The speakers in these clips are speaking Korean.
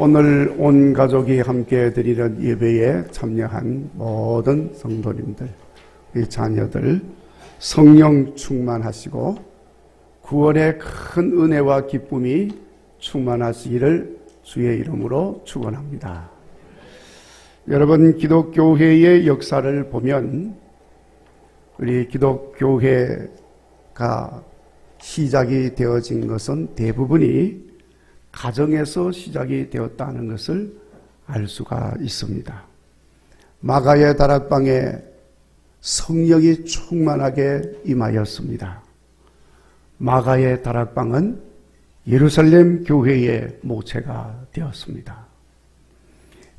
오늘 온 가족이 함께 드리는 예배에 참여한 모든 성도님들, 이 자녀들 성령 충만하시고 구원의 큰 은혜와 기쁨이 충만하시기를 주의 이름으로 축원합니다. 여러분, 기독교회의 역사를 보면 우리 기독교회가 시작이 되어진 것은 대부분이 가정에서 시작이 되었다는 것을 알 수가 있습니다. 마가의 다락방에 성령이 충만하게 임하였습니다. 마가의 다락방은 예루살렘 교회의 모체가 되었습니다.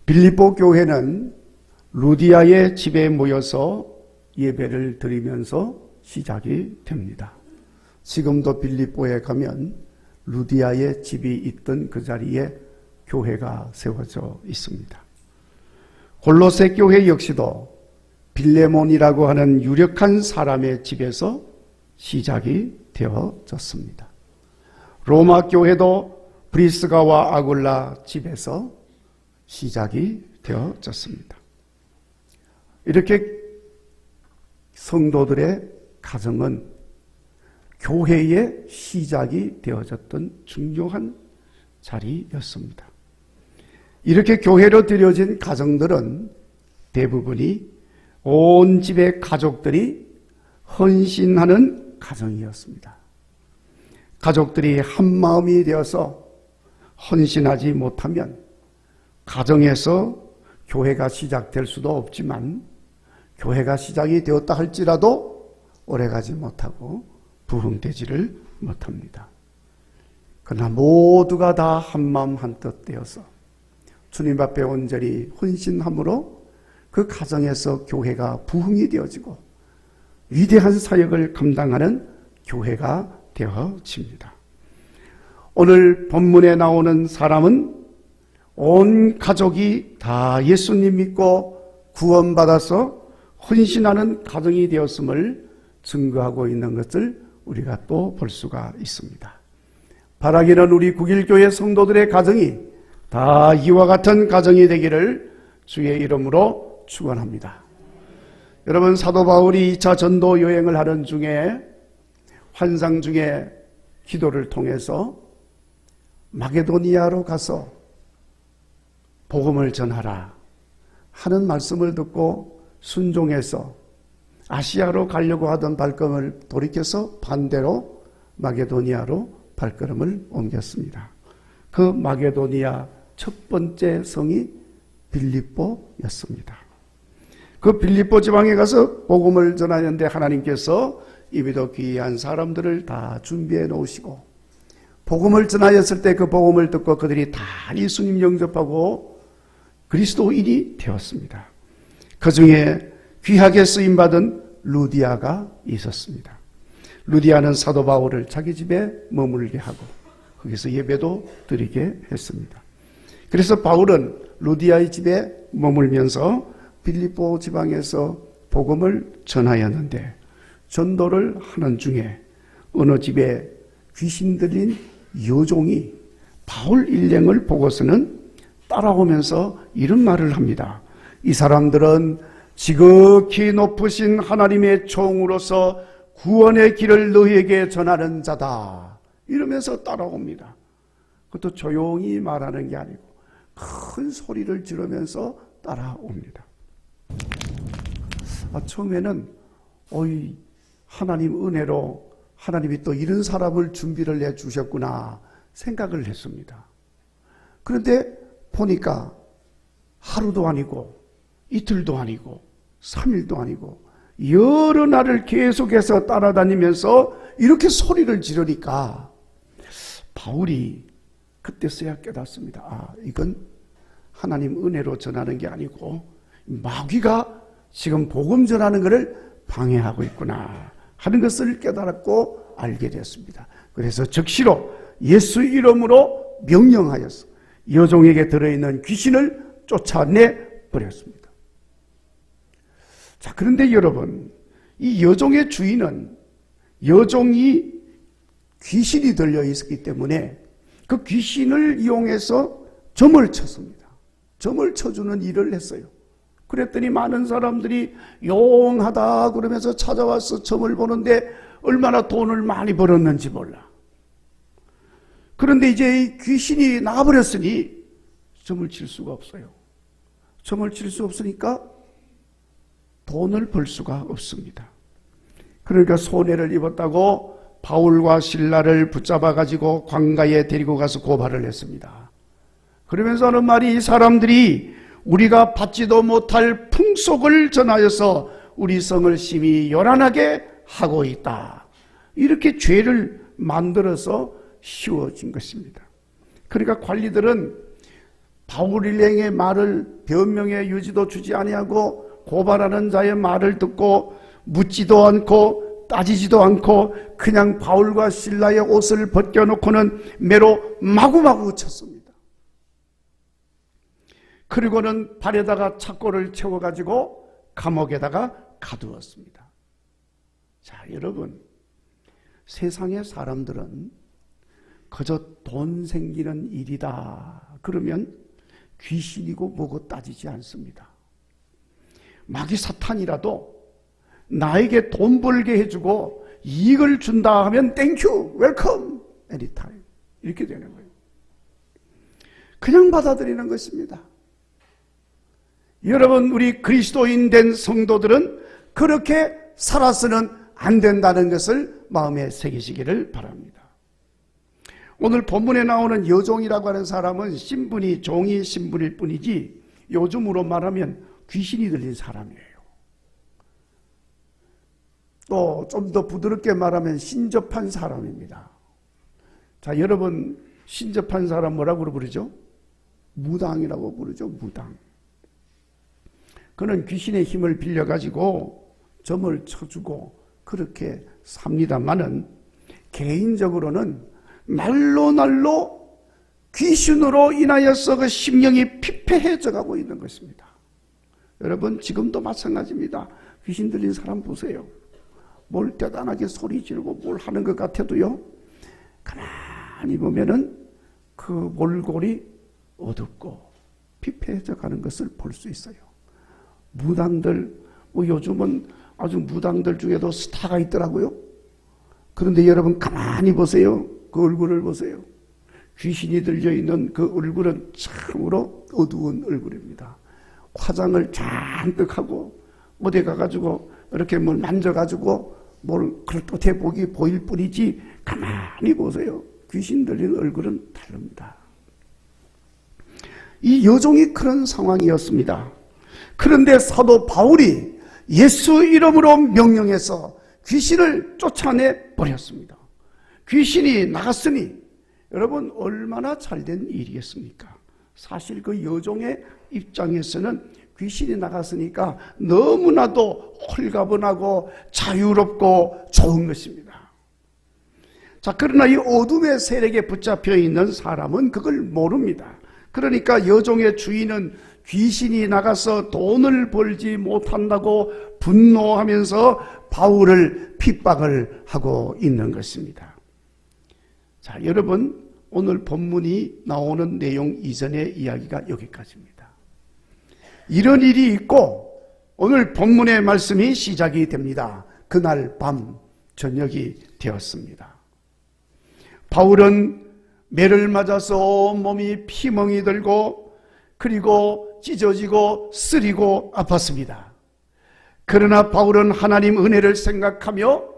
빌립보 교회는 루디아의 집에 모여서 예배를 드리면서 시작이 됩니다. 지금도 빌립보에 가면 루디아의 집이 있던 그 자리에 교회가 세워져 있습니다. 골로새 교회 역시도 빌레몬이라고 하는 유력한 사람의 집에서 시작이 되어졌습니다. 로마 교회도 브리스가와 아굴라 집에서 시작이 되어졌습니다. 이렇게 성도들의 가정은 교회의 시작이 되어졌던 중요한 자리였습니다. 이렇게 교회로 들여진 가정들은 대부분이 온 집의 가족들이 헌신하는 가정이었습니다. 가족들이 한 마음이 되어서 헌신하지 못하면 가정에서 교회가 시작될 수도 없지만 교회가 시작이 되었다 할지라도 오래가지 못하고 부흥되지를 못합니다. 그러나 모두가 다 한마음 한뜻 되어서 주님 앞에 온전히 헌신함으로 그 가정에서 교회가 부흥이 되어지고 위대한 사역을 감당하는 교회가 되어집니다. 오늘 본문에 나오는 사람은 온 가족이 다 예수님 믿고 구원받아서 헌신하는 가정이 되었음을 증거하고 있는 것을 우리가 또 볼 수가 있습니다. 바라기는 우리 국일교회 성도들의 가정이 다 이와 같은 가정이 되기를 주의 이름으로 축원합니다. 여러분, 사도 바울이 2차 전도 여행을 하는 중에 환상 중에 기도를 통해서 마게도니아로 가서 복음을 전하라 하는 말씀을 듣고 순종해서 아시아로 가려고 하던 발걸음을 돌이켜서 반대로 마게도니아로 발걸음을 옮겼습니다. 그 마게도니아 첫 번째 성이 빌립보였습니다. 그 빌립보 지방에 가서 복음을 전하는데 하나님께서 이미도 귀한 사람들을 다 준비해 놓으시고 복음을 전하였을 때 그 복음을 듣고 그들이 다 예수님 영접하고 그리스도인이 되었습니다. 그 중에 귀하게 쓰임받은 루디아가 있었습니다. 루디아는 사도 바울을 자기 집에 머물게 하고 거기서 예배도 드리게 했습니다. 그래서 바울은 루디아의 집에 머물면서 빌립보 지방에서 복음을 전하였는데 전도를 하는 중에 어느 집에 귀신 들린 여종이 바울 일행을 보고서는 따라오면서 이런 말을 합니다. 이 사람들은 지극히 높으신 하나님의 종으로서 구원의 길을 너희에게 전하는 자다. 이러면서 따라옵니다. 그것도 조용히 말하는 게 아니고 큰 소리를 지르면서 따라옵니다. 처음에는 하나님 은혜로 하나님이 또 이런 사람을 준비를 해주셨구나 생각을 했습니다. 그런데 보니까 하루도 아니고 이틀도 아니고 3일도 아니고 여러 날을 계속해서 따라다니면서 이렇게 소리를 지르니까 바울이 그때서야 깨닫습니다. 이건 하나님 은혜로 전하는 게 아니고 마귀가 지금 복음 전하는 것을 방해하고 있구나 하는 것을 깨달았고 알게 되었습니다. 그래서 즉시로 예수 이름으로 명령하여서 여종에게 들어있는 귀신을 쫓아내 버렸습니다. 자, 그런데 여러분, 이 여종의 주인은 여종이 귀신이 들려 있었기 때문에 그 귀신을 이용해서 점을 쳤습니다. 점을 쳐주는 일을 했어요. 그랬더니 많은 사람들이 용하다 그러면서 찾아와서 점을 보는데 얼마나 돈을 많이 벌었는지 몰라. 그런데 이제 이 귀신이 나가버렸으니 점을 칠 수가 없어요. 점을 칠 수 없으니까 돈을 벌 수가 없습니다. 그러니까 손해를 입었다고 바울과 실라를 붙잡아 가지고 광가에 데리고 가서 고발을 했습니다. 그러면서 하는 말이, 이 사람들이 우리가 받지도 못할 풍속을 전하여서 우리 성을 심히 요란하게 하고 있다. 이렇게 죄를 만들어서 씌워진 것입니다. 그러니까 관리들은 바울 일행의 말을 변명의 유지도 주지 아니하고 고발하는 자의 말을 듣고 묻지도 않고 따지지도 않고 그냥 바울과 실라의 옷을 벗겨놓고는 매로 마구마구 쳤습니다. 그리고는 발에다가 착고를 채워가지고 감옥에다가 가두었습니다. 자, 여러분, 세상의 사람들은 그저 돈 생기는 일이다 그러면 귀신이고 뭐고 따지지 않습니다. 마귀 사탄이라도 나에게 돈 벌게 해주고 이익을 준다 하면 땡큐, 웰컴, 애니타임 이렇게 되는 거예요. 그냥 받아들이는 것입니다. 여러분, 우리 그리스도인 된 성도들은 그렇게 살아서는 안 된다는 것을 마음에 새기시기를 바랍니다. 오늘 본문에 나오는 여종이라고 하는 사람은 신분이 종이 신분일 뿐이지 요즘으로 말하면 귀신이 들린 사람이에요. 또 좀 더 부드럽게 말하면 신접한 사람입니다. 자, 여러분, 신접한 사람 뭐라고 부르죠? 무당이라고 부르죠. 무당. 그는 귀신의 힘을 빌려가지고 점을 쳐주고 그렇게 삽니다마는 개인적으로는 날로 귀신으로 인하여서 그 심령이 피폐해져 가고 있는 것입니다. 여러분, 지금도 마찬가지입니다. 귀신 들린 사람 보세요. 뭘 대단하게 소리 지르고 뭘 하는 것 같아도요, 가만히 보면은 그 몰골이 어둡고 피폐해져 가는 것을 볼 수 있어요. 무당들, 요즘은 아주 무당들 중에도 스타가 있더라고요. 그런데 여러분 가만히 보세요. 그 얼굴을 보세요. 귀신이 들려있는 그 얼굴은 참으로 어두운 얼굴입니다. 화장을 잔뜩 하고 어디 가가지고 이렇게 뭘 만져가지고 뭘 그럴듯해 보일 뿐이지 가만히 보세요. 귀신 들린 얼굴은 다릅니다. 이 여종이 그런 상황이었습니다. 그런데 사도 바울이 예수 이름으로 명령해서 귀신을 쫓아내 버렸습니다. 귀신이 나갔으니 여러분 얼마나 잘된 일이겠습니까? 사실 그 여종의 입장에서는 귀신이 나갔으니까 너무나도 홀가분하고 자유롭고 좋은 것입니다. 자, 그러나 이 어둠의 세력에 붙잡혀 있는 사람은 그걸 모릅니다. 그러니까 여종의 주인은 귀신이 나가서 돈을 벌지 못한다고 분노하면서 바울을 핍박을 하고 있는 것입니다. 자, 여러분, 오늘 본문이 나오는 내용 이전의 이야기가 여기까지입니다. 이런 일이 있고 오늘 본문의 말씀이 시작이 됩니다. 그날 밤 저녁이 되었습니다. 바울은 매를 맞아서 온몸이 피멍이 들고 그리고 찢어지고 쓰리고 아팠습니다. 그러나 바울은 하나님 은혜를 생각하며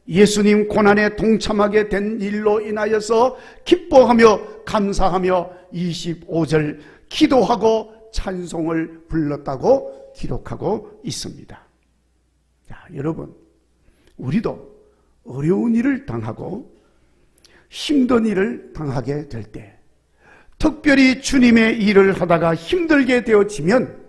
예수님 고난에 동참하게 된 일로 인하여서 기뻐하며 감사하며 25절 기도하고 찬송을 불렀다고 기록하고 있습니다. 자, 여러분, 우리도 어려운 일을 당하고 힘든 일을 당하게 될 때, 특별히 주님의 일을 하다가 힘들게 되어지면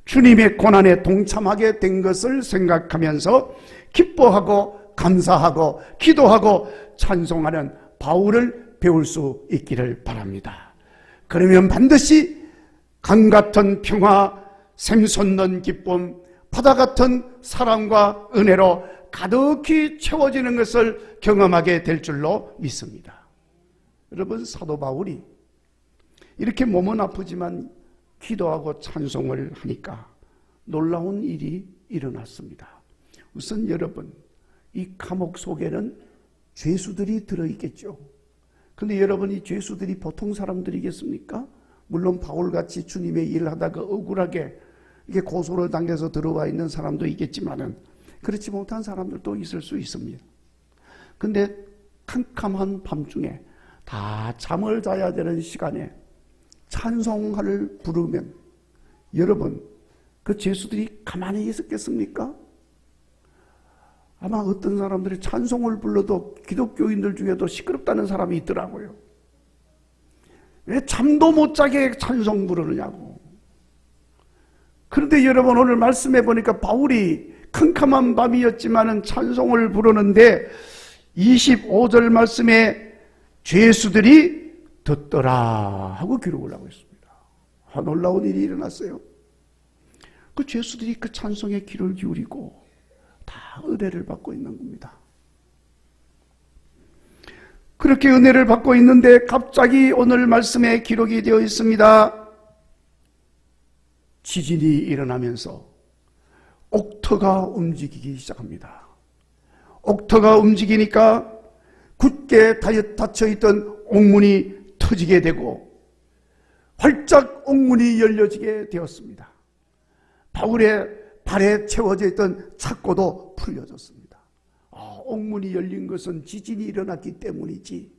주님의 고난에 동참하게 된 것을 생각하면서 기뻐하고 감사하고 기도하고 찬송하는 바울을 배울 수 있기를 바랍니다. 그러면 반드시 강 같은 평화, 샘솟는 기쁨, 바다 같은 사랑과 은혜로 가득히 채워지는 것을 경험하게 될 줄로 믿습니다. 여러분, 사도 바울이 이렇게 몸은 아프지만 기도하고 찬송을 하니까 놀라운 일이 일어났습니다. 우선 여러분, 이 감옥 속에는 죄수들이 들어있겠죠. 그런데 여러분, 이 죄수들이 보통 사람들이겠습니까? 물론 바울같이 주님의 일을 하다가 억울하게 이게 고소를 당해서 들어와 있는 사람도 있겠지만은 그렇지 못한 사람들도 있을 수 있습니다. 근데 캄캄한 밤중에 다 잠을 자야 되는 시간에 찬송을 부르면 여러분, 그 죄수들이 가만히 있었겠습니까? 아마 어떤 사람들이 찬송을 불러도 기독교인들 중에도 시끄럽다는 사람이 있더라고요. 왜 잠도 못 자게 찬송 부르느냐고. 그런데 여러분, 오늘 말씀해 보니까 바울이 캄캄한 밤이었지만은 찬송을 부르는데 25절 말씀에 죄수들이 듣더라 하고 기록을 하고 있습니다. 놀라운 일이 일어났어요. 그 죄수들이 그 찬송에 귀를 기울이고 다 은혜를 받고 있는 겁니다. 그렇게 은혜를 받고 있는데 갑자기 오늘 말씀에 기록이 되어 있습니다. 지진이 일어나면서 옥터가 움직이기 시작합니다. 옥터가 움직이니까 굳게 닫혀있던 옥문이 터지게 되고 활짝 옥문이 열려지게 되었습니다. 바울의 발에 채워져 있던 착고도 풀려졌습니다. 옥문이 열린 것은 지진이 일어났기 때문이지.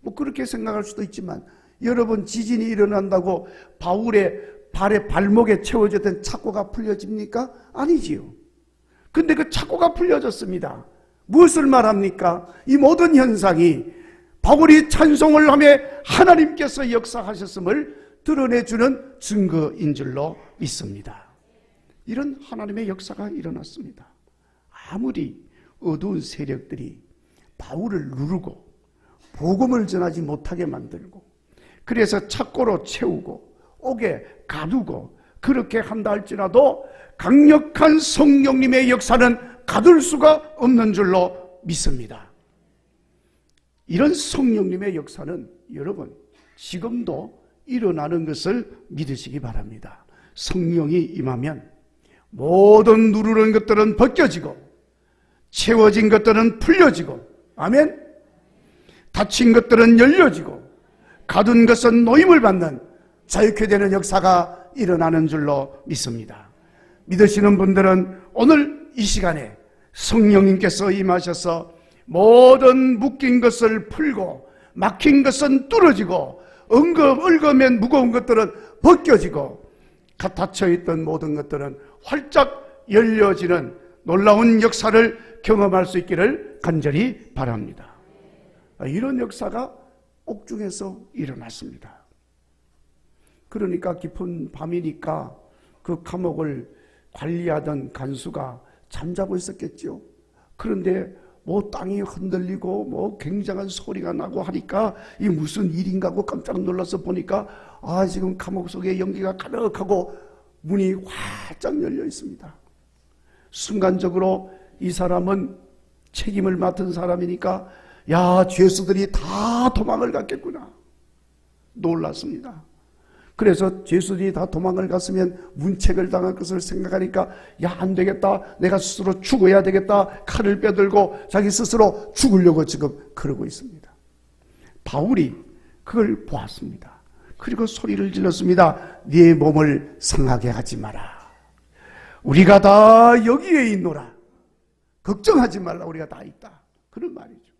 뭐 그렇게 생각할 수도 있지만 여러분, 지진이 일어난다고 바울의 발에 발목에 채워져 있던 착고가 풀려집니까? 아니지요. 근데 그 착고가 풀려졌습니다. 무엇을 말합니까? 이 모든 현상이 바울이 찬송을 하며 하나님께서 역사하셨음을 드러내주는 증거인 줄로 믿습니다. 이런 하나님의 역사가 일어났습니다. 아무리 어두운 세력들이 바울을 누르고 복음을 전하지 못하게 만들고 그래서 착고로 채우고 옥에 가두고 그렇게 한다 할지라도 강력한 성령님의 역사는 가둘 수가 없는 줄로 믿습니다. 이런 성령님의 역사는 여러분 지금도 일어나는 것을 믿으시기 바랍니다. 성령이 임하면 모든 누르는 것들은 벗겨지고 채워진 것들은 풀려지고, 아멘. 닫힌 것들은 열려지고 가둔 것은 노임을 받는 자유케 되는 역사가 일어나는 줄로 믿습니다. 믿으시는 분들은 오늘 이 시간에 성령님께서 임하셔서 모든 묶인 것을 풀고 막힌 것은 뚫어지고 얽으면 무거운 것들은 벗겨지고 닫혀있던 모든 것들은 활짝 열려지는 놀라운 역사를 경험할 수 있기를 간절히 바랍니다. 이런 역사가 옥중에서 일어났습니다. 그러니까 깊은 밤이니까 그 감옥을 관리하던 간수가 잠자고 있었겠죠. 그런데 뭐 땅이 흔들리고 뭐 굉장한 소리가 나고 하니까 이 무슨 일인가 하고 깜짝 놀라서 보니까 지금 감옥 속에 연기가 가득하고 문이 활짝 열려 있습니다. 순간적으로 이 사람은 책임을 맡은 사람이니까 죄수들이 다 도망을 갔겠구나 놀랐습니다. 그래서 죄수들이 다 도망을 갔으면 문책을 당할 것을 생각하니까 안 되겠다, 내가 스스로 죽어야 되겠다, 칼을 빼들고 자기 스스로 죽으려고 지금 그러고 있습니다. 바울이 그걸 보았습니다. 그리고 소리를 질렀습니다. 네 몸을 상하게 하지 마라. 우리가 다 여기에 있노라. 걱정하지 말라. 우리가 다 있다. 그런 말이죠.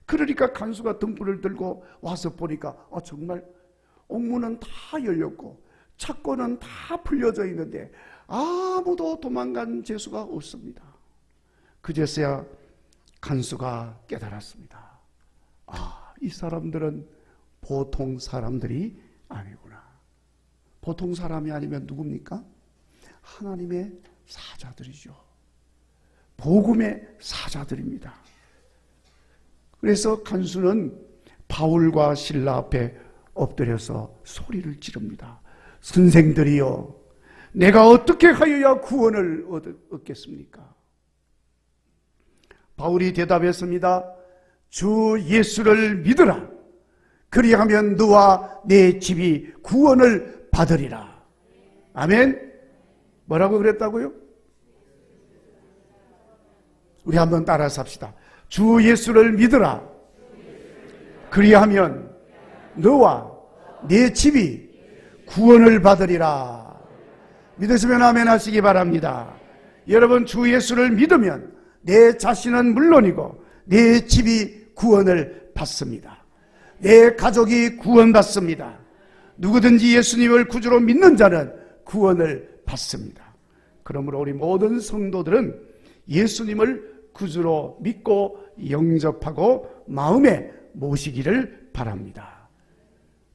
그러니까 간수가 등불을 들고 와서 보니까 정말 옥문은 다 열렸고 착고는 다 풀려져 있는데 아무도 도망간 죄수가 없습니다. 그제서야 간수가 깨달았습니다. 이 사람들은 보통 사람들이 아니구나. 보통 사람이 아니면 누굽니까? 하나님의 사자들이죠. 복음의 사자들입니다. 그래서 간수는 바울과 실라 앞에 엎드려서 소리를 지릅니다. 선생들이여, 내가 어떻게 하여야 구원을 얻겠습니까? 바울이 대답했습니다. 주 예수를 믿으라. 그리하면 너와 내 집이 구원을 받으리라. 아멘. 뭐라고 그랬다고요? 우리 한번 따라서 합시다. 주 예수를 믿으라. 그리하면 너와 내 집이 구원을 받으리라. 믿으시면 아멘 하시기 바랍니다. 여러분, 주 예수를 믿으면 내 자신은 물론이고 내 집이 구원을 받습니다. 내 가족이 구원받습니다. 누구든지 예수님을 구주로 믿는 자는 구원을 받습니다. 그러므로 우리 모든 성도들은 예수님을 구주로 믿고 영접하고 마음에 모시기를 바랍니다.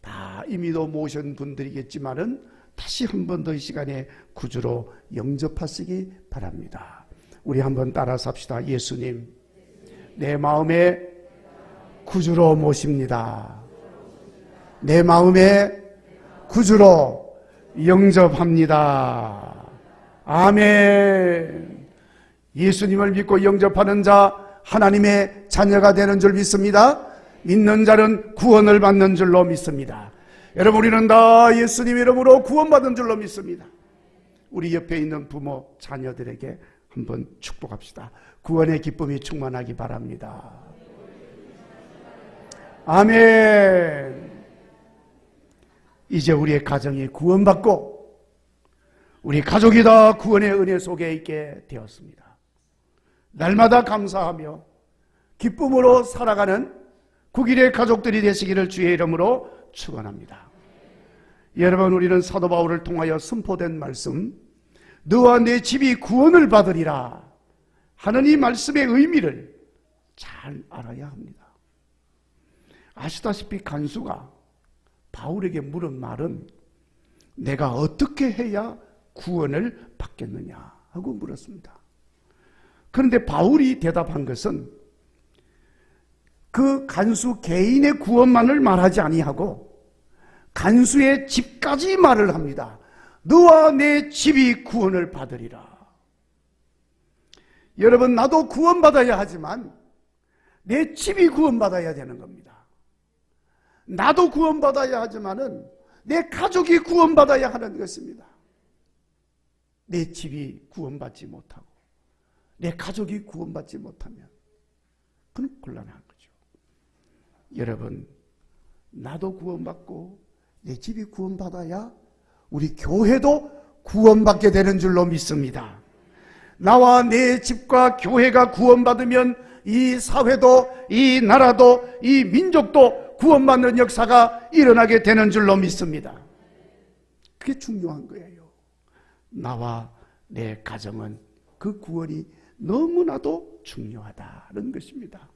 다 이미도 모신 분들이겠지만은 다시 한 번 더 이 시간에 구주로 영접하시기 바랍니다. 우리 한번 따라서 합시다. 예수님, 내 마음에 구주로 모십니다. 내 마음에 구주로 영접합니다. 아멘. 예수님을 믿고 영접하는 자 하나님의 자녀가 되는 줄 믿습니다. 믿는 자는 구원을 받는 줄로 믿습니다. 여러분, 우리는 다 예수님 이름으로 구원받은 줄로 믿습니다. 우리 옆에 있는 부모, 자녀들에게 한번 축복합시다. 구원의 기쁨이 충만하기 바랍니다. 아멘. 이제 우리의 가정이 구원받고 우리 가족이 다 구원의 은혜 속에 있게 되었습니다. 날마다 감사하며 기쁨으로 살아가는 국일의 가족들이 되시기를 주의 이름으로 축원합니다. 여러분, 우리는 사도 바울을 통하여 선포된 말씀, 너와 내 집이 구원을 받으리라 하는 이 말씀의 의미를 잘 알아야 합니다. 아시다시피 간수가 바울에게 물은 말은 내가 어떻게 해야 구원을 받겠느냐 하고 물었습니다. 그런데 바울이 대답한 것은 그 간수 개인의 구원만을 말하지 아니하고 간수의 집까지 말을 합니다. 너와 내 집이 구원을 받으리라. 여러분, 나도 구원받아야 하지만 내 집이 구원받아야 되는 겁니다. 나도 구원받아야 하지만은 내 가족이 구원받아야 하는 것입니다. 내 집이 구원받지 못하고 내 가족이 구원받지 못하면 그건 곤란한 거죠. 여러분, 나도 구원받고 내 집이 구원받아야 우리 교회도 구원받게 되는 줄로 믿습니다. 나와 내 집과 교회가 구원받으면 이 사회도, 이 나라도, 이 민족도 구원받는 역사가 일어나게 되는 줄로 믿습니다. 그게 중요한 거예요. 나와 내 가정은 그 구원이 너무나도 중요하다는 것입니다.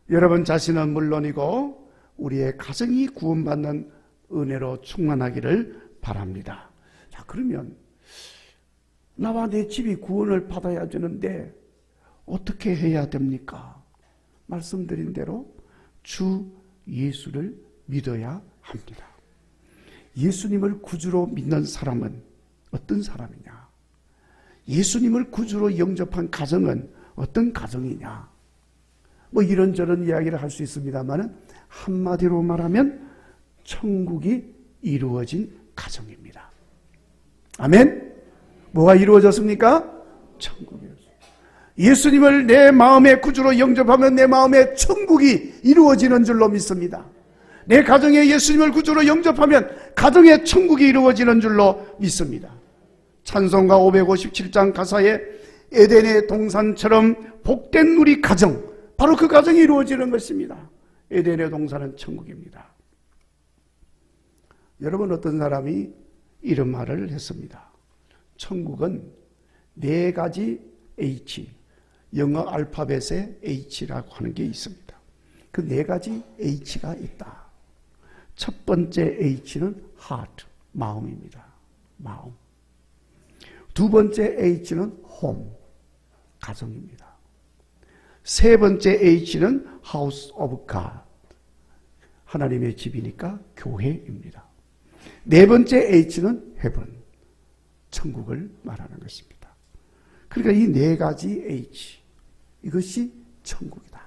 여러분 자신은 물론이고 우리의 가정이 구원받는 은혜로 충만하기를 바랍니다. 자, 그러면 나와 내 집이 구원을 받아야 되는데 어떻게 해야 됩니까? 말씀드린 대로 주 예수를 믿어야 합니다. 예수님을 구주로 믿는 사람은 어떤 사람이냐? 예수님을 구주로 영접한 가정은 어떤 가정이냐? 뭐 이런저런 이야기를 할 수 있습니다만 한마디로 말하면 천국이 이루어진 가정입니다. 아멘? 뭐가 이루어졌습니까? 천국이었어요. 예수님을 내 마음의 구주로 영접하면 내 마음에 천국이 이루어지는 줄로 믿습니다. 내 가정에 예수님을 구주로 영접하면 가정에 천국이 이루어지는 줄로 믿습니다. 찬송가 557장 가사에 에덴의 동산처럼 복된 우리 가정, 바로 그 가정이 이루어지는 것입니다. 에덴의 동산은 천국입니다. 여러분, 어떤 사람이 이런 말을 했습니다. 천국은 네 가지 H, 영어 알파벳의 H라고 하는 게 있습니다. 그 네 가지 H가 있다. 첫 번째 H는 heart, 마음입니다. 마음. 두 번째 H는 home, 가정입니다. 세 번째 H는 house of God, 하나님의 집이니까 교회입니다. 네 번째 H는 heaven, 천국을 말하는 것입니다. 그러니까 이 네 가지 H, 이것이 천국이다.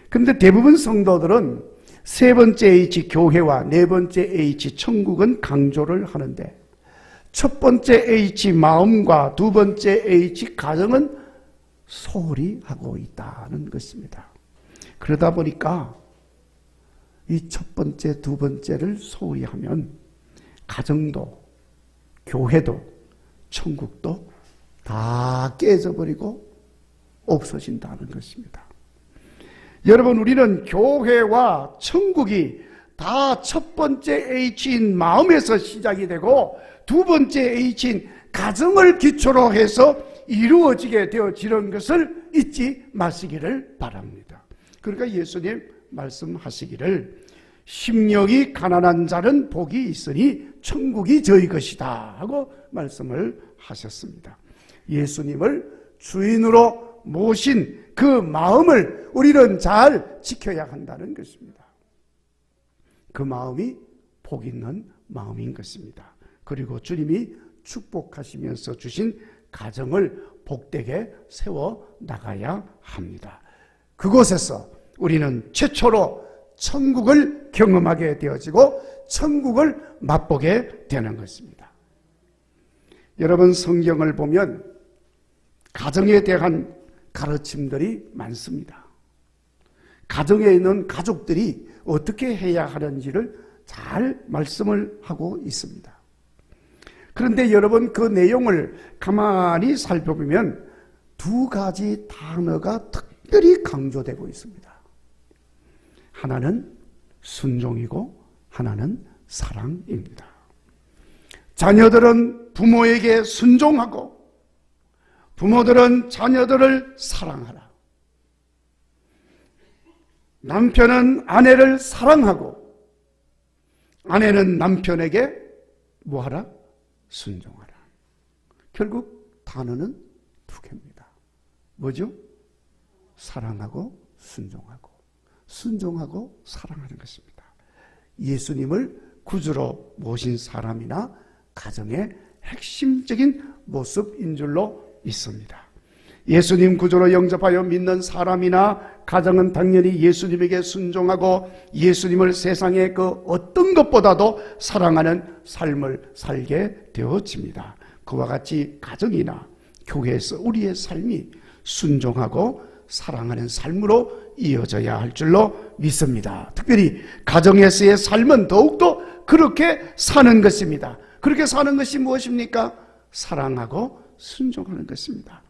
그런데 대부분 성도들은 세 번째 H 교회와 네 번째 H 천국은 강조를 하는데, 첫 번째 H 마음과 두 번째 H 가정은 소홀히 하고 있다는 것입니다. 그러다 보니까 이 첫 번째, 두 번째를 소홀히 하면 가정도, 교회도, 천국도 다 깨져버리고 없어진다는 것입니다. 여러분, 우리는 교회와 천국이 다 첫 번째 H인 마음에서 시작이 되고 두 번째 H인 가정을 기초로 해서 이루어지게 되어지는 것을 잊지 마시기를 바랍니다. 그러니까 예수님 말씀하시기를 심령이 가난한 자는 복이 있으니 천국이 저희 것이다 하고 말씀을 하셨습니다. 예수님을 주인으로 모신 그 마음을 우리는 잘 지켜야 한다는 것입니다. 그 마음이 복 있는 마음인 것입니다. 그리고 주님이 축복하시면서 주신 가정을 복되게 세워 나가야 합니다. 그곳에서 우리는 최초로 천국을 경험하게 되어지고 천국을 맛보게 되는 것입니다. 여러분, 성경을 보면 가정에 대한 가르침들이 많습니다. 가정에 있는 가족들이 어떻게 해야 하는지를 잘 말씀을 하고 있습니다. 그런데 여러분, 그 내용을 가만히 살펴보면 두 가지 단어가 특별히 강조되고 있습니다. 하나는 순종이고 하나는 사랑입니다. 자녀들은 부모에게 순종하고 부모들은 자녀들을 사랑하라. 남편은 아내를 사랑하고 아내는 남편에게 뭐하라? 순종하라. 결국 단어는 두 개입니다. 뭐죠? 사랑하고 순종하고, 순종하고 사랑하는 것입니다. 예수님을 구주로 모신 사람이나 가정의 핵심적인 모습인 줄로 있습니다. 예수님 구주로 영접하여 믿는 사람이나 가정은 당연히 예수님에게 순종하고 예수님을 세상의 그 어떤 것보다도 사랑하는 삶을 살게 되어집니다. 그와 같이 가정이나 교회에서 우리의 삶이 순종하고 사랑하는 삶으로 이어져야 할 줄로 믿습니다. 특별히 가정에서의 삶은 더욱더 그렇게 사는 것입니다. 그렇게 사는 것이 무엇입니까? 사랑하고 순종하는 것입니다.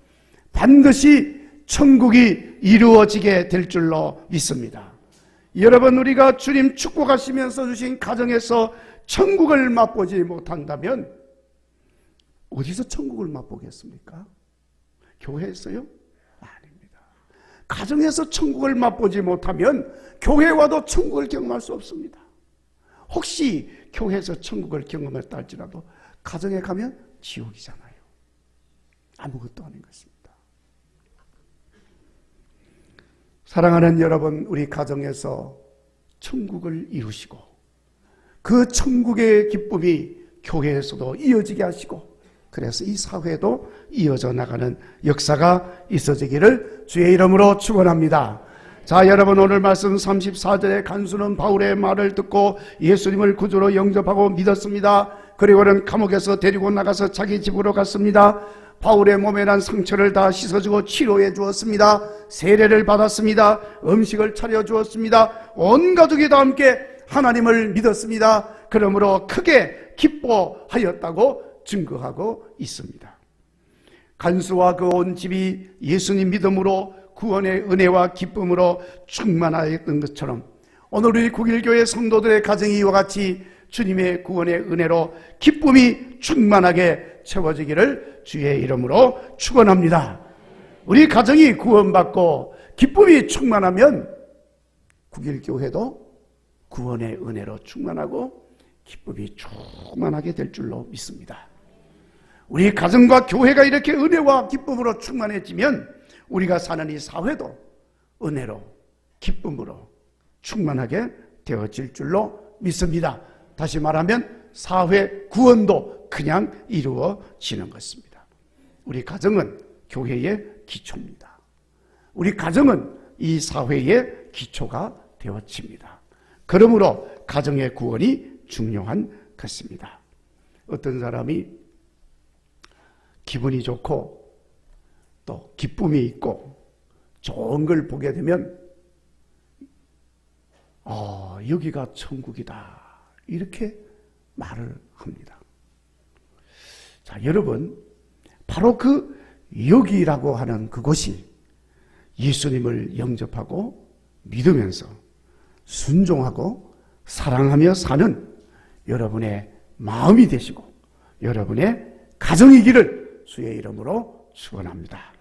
반드시 천국이 이루어지게 될 줄로 믿습니다. 여러분, 우리가 주님 축복하시면서 주신 가정에서 천국을 맛보지 못한다면 어디서 천국을 맛보겠습니까? 교회에서요? 아닙니다. 가정에서 천국을 맛보지 못하면 교회와도 천국을 경험할 수 없습니다. 혹시 교회에서 천국을 경험했다 할지라도 가정에 가면 지옥이잖아요. 아무것도 아닌 것입니다. 사랑하는 여러분, 우리 가정에서 천국을 이루시고 그 천국의 기쁨이 교회에서도 이어지게 하시고 그래서 이 사회도 이어져 나가는 역사가 있어지기를 주의 이름으로 축원합니다. 자, 여러분, 오늘 말씀 34절에 간수는 바울의 말을 듣고 예수님을 구주로 영접하고 믿었습니다. 그리고는 감옥에서 데리고 나가서 자기 집으로 갔습니다. 바울의 몸에 난 상처를 다 씻어주고 치료해 주었습니다. 세례를 받았습니다. 음식을 차려 주었습니다. 온 가족이 다 함께 하나님을 믿었습니다. 그러므로 크게 기뻐하였다고 증거하고 있습니다. 간수와 그 온 집이 예수님 믿음으로 구원의 은혜와 기쁨으로 충만하였던 것처럼 오늘 우리 국일교회 성도들의 가정이 이와 같이 주님의 구원의 은혜로 기쁨이 충만하게 채워지기를 주의 이름으로 축원합니다. 우리 가정이 구원받고 기쁨이 충만하면 국일교회도 구원의 은혜로 충만하고 기쁨이 충만하게 될 줄로 믿습니다. 우리 가정과 교회가 이렇게 은혜와 기쁨으로 충만해지면 우리가 사는 이 사회도 은혜로 기쁨으로 충만하게 되어질 줄로 믿습니다. 다시 말하면 사회 구원도 그냥 이루어지는 것입니다. 우리 가정은 교회의 기초입니다. 우리 가정은 이 사회의 기초가 되어집니다. 그러므로 가정의 구원이 중요한 것입니다. 어떤 사람이 기분이 좋고 또 기쁨이 있고 좋은 걸 보게 되면 여기가 천국이다 이렇게 말을 합니다. 자, 여러분, 바로 그 여기라고 하는 그곳이 예수님을 영접하고 믿으면서 순종하고 사랑하며 사는 여러분의 마음이 되시고 여러분의 가정이기를 주의 이름으로 축원합니다.